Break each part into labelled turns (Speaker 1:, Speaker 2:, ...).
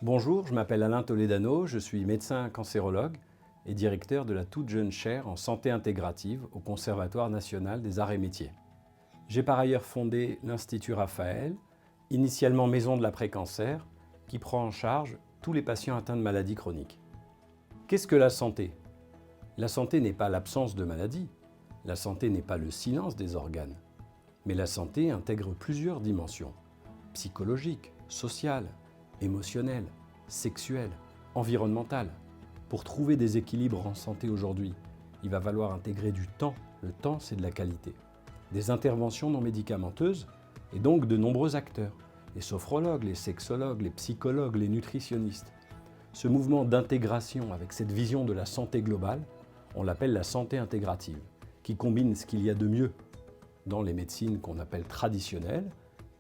Speaker 1: Bonjour, je m'appelle Alain Toledano, je suis médecin cancérologue et directeur de la toute jeune chaire en santé intégrative au Conservatoire national des arts et métiers. J'ai par ailleurs fondé l'Institut Raphaël, initialement maison de l'après-cancer, qui prend en charge tous les patients atteints de maladies chroniques. Qu'est-ce que la santé? La santé n'est pas l'absence de maladie, la santé n'est pas le silence des organes, mais la santé intègre plusieurs dimensions, psychologiques, sociales, émotionnelles, sexuelles, environnementales. Pour trouver des équilibres en santé aujourd'hui, il va falloir intégrer du temps. Le temps, c'est de la qualité. Des interventions non médicamenteuses et donc de nombreux acteurs. Les sophrologues, les sexologues, les psychologues, les nutritionnistes. Ce mouvement d'intégration avec cette vision de la santé globale, on l'appelle la santé intégrative, qui combine ce qu'il y a de mieux dans les médecines qu'on appelle traditionnelles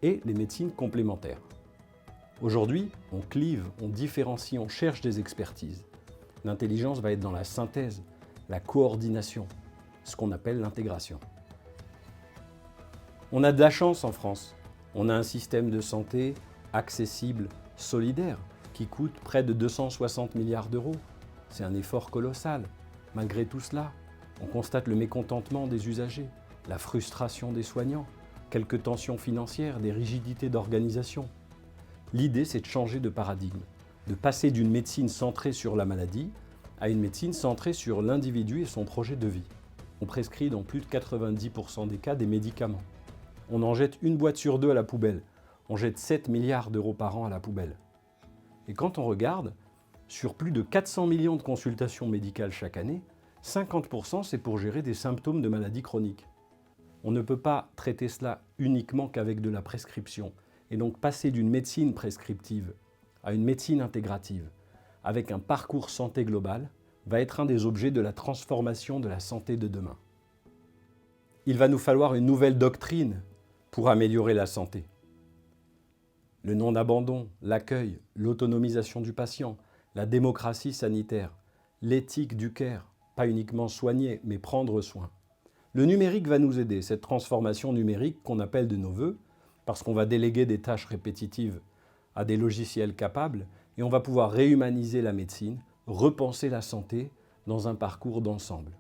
Speaker 1: et les médecines complémentaires. Aujourd'hui, on clive, on différencie, on cherche des expertises. L'intelligence va être dans la synthèse, la coordination, ce qu'on appelle l'intégration. On a de la chance en France. On a un système de santé accessible, solidaire, qui coûte près de 260 milliards d'euros. C'est un effort colossal. Malgré tout cela, on constate le mécontentement des usagers, la frustration des soignants, quelques tensions financières, des rigidités d'organisation. L'idée, c'est de changer de paradigme, de passer d'une médecine centrée sur la maladie à une médecine centrée sur l'individu et son projet de vie. On prescrit dans plus de 90% des cas des médicaments. On en jette une boîte sur deux à la poubelle. On jette 7 milliards d'euros par an à la poubelle. Et quand on regarde, sur plus de 400 millions de consultations médicales chaque année, 50% c'est pour gérer des symptômes de maladies chroniques. On ne peut pas traiter cela uniquement qu'avec de la prescription. Et donc passer d'une médecine prescriptive à une médecine intégrative, avec un parcours santé global, va être un des objets de la transformation de la santé de demain. Il va nous falloir une nouvelle doctrine pour améliorer la santé. Le non-abandon, l'accueil, l'autonomisation du patient, la démocratie sanitaire, l'éthique du care, pas uniquement soigner, mais prendre soin. Le numérique va nous aider, cette transformation numérique qu'on appelle de nos voeux, parce qu'on va déléguer des tâches répétitives à des logiciels capables et on va pouvoir réhumaniser la médecine, repenser la santé dans un parcours d'ensemble.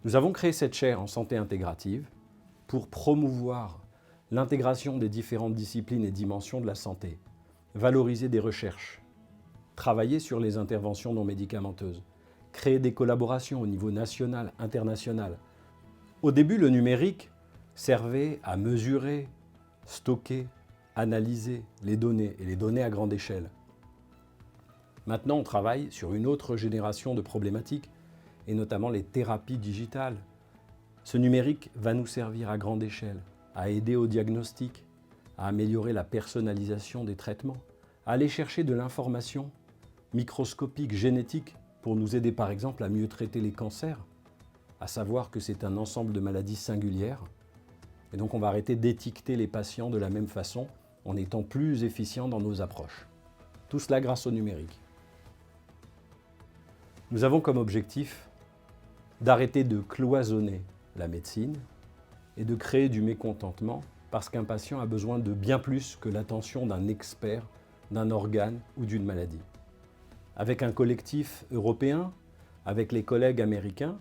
Speaker 1: Nous avons créé cette chaire en santé intégrative pour promouvoir l'intégration des différentes disciplines et dimensions de la santé, valoriser des recherches, travailler sur les interventions non médicamenteuses, créer des collaborations au niveau national, international. Au début, le numérique servait à mesurer, stocker, analyser les données, et les données à grande échelle. Maintenant, on travaille sur une autre génération de problématiques, et notamment les thérapies digitales. Ce numérique va nous servir à grande échelle, à aider au diagnostic, à améliorer la personnalisation des traitements, à aller chercher de l'information microscopique, génétique, pour nous aider par exemple à mieux traiter les cancers, à savoir que c'est un ensemble de maladies singulières. Et donc on va arrêter d'étiqueter les patients de la même façon en étant plus efficient dans nos approches. Tout cela grâce au numérique. Nous avons comme objectif d'arrêter de cloisonner la médecine et de créer du mécontentement parce qu'un patient a besoin de bien plus que l'attention d'un expert, d'un organe ou d'une maladie. Avec un collectif européen, avec les collègues américains,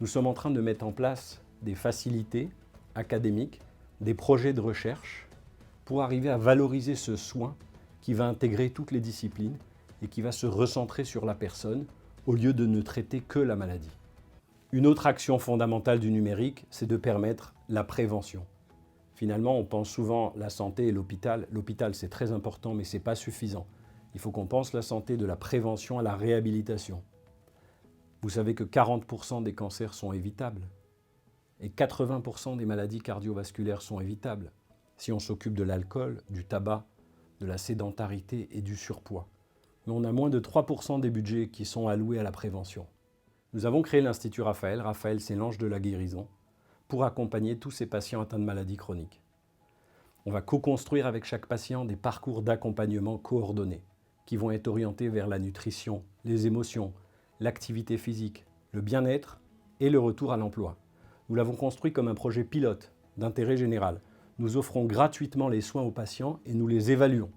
Speaker 1: nous sommes en train de mettre en place des facilités académiques, des projets de recherche pour arriver à valoriser ce soin qui va intégrer toutes les disciplines et qui va se recentrer sur la personne au lieu de ne traiter que la maladie. Une autre action fondamentale du numérique, c'est de permettre la prévention. Finalement, on pense souvent la santé et l'hôpital. L'hôpital, c'est très important, mais ce n'est pas suffisant. Il faut qu'on pense la santé de la prévention à la réhabilitation. Vous savez que 40% des cancers sont évitables. Et 80% des maladies cardiovasculaires sont évitables si on s'occupe de l'alcool, du tabac, de la sédentarité et du surpoids. Mais on a moins de 3% des budgets qui sont alloués à la prévention. Nous avons créé l'Institut Raphaël. Raphaël, c'est l'ange de la guérison, pour accompagner tous ces patients atteints de maladies chroniques. On va co-construire avec chaque patient des parcours d'accompagnement coordonnés qui vont être orientés vers la nutrition, les émotions, l'activité physique, le bien-être et le retour à l'emploi. Nous l'avons construit comme un projet pilote d'intérêt général. Nous offrons gratuitement les soins aux patients et nous les évaluons.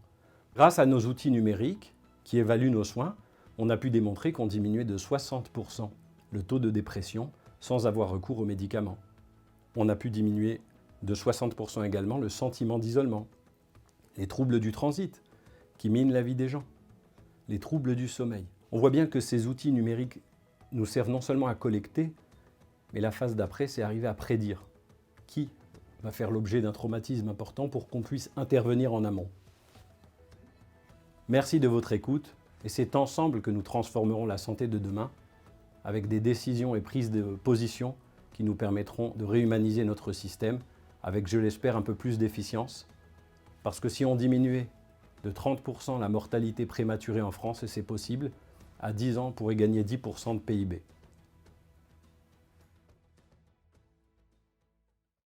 Speaker 1: Grâce à nos outils numériques, qui évaluent nos soins, on a pu démontrer qu'on diminuait de 60% le taux de dépression sans avoir recours aux médicaments. On a pu diminuer de 60% également le sentiment d'isolement, les troubles du transit qui minent la vie des gens, les troubles du sommeil. On voit bien que ces outils numériques nous servent non seulement à collecter, mais la phase d'après, c'est arriver à prédire qui va faire l'objet d'un traumatisme important pour qu'on puisse intervenir en amont. Merci de votre écoute et c'est ensemble que nous transformerons la santé de demain avec des décisions et prises de position qui nous permettront de réhumaniser notre système avec, je l'espère, un peu plus d'efficience. Parce que si on diminuait de 30% la mortalité prématurée en France, et c'est possible, à 10 ans, on pourrait gagner 10% de PIB.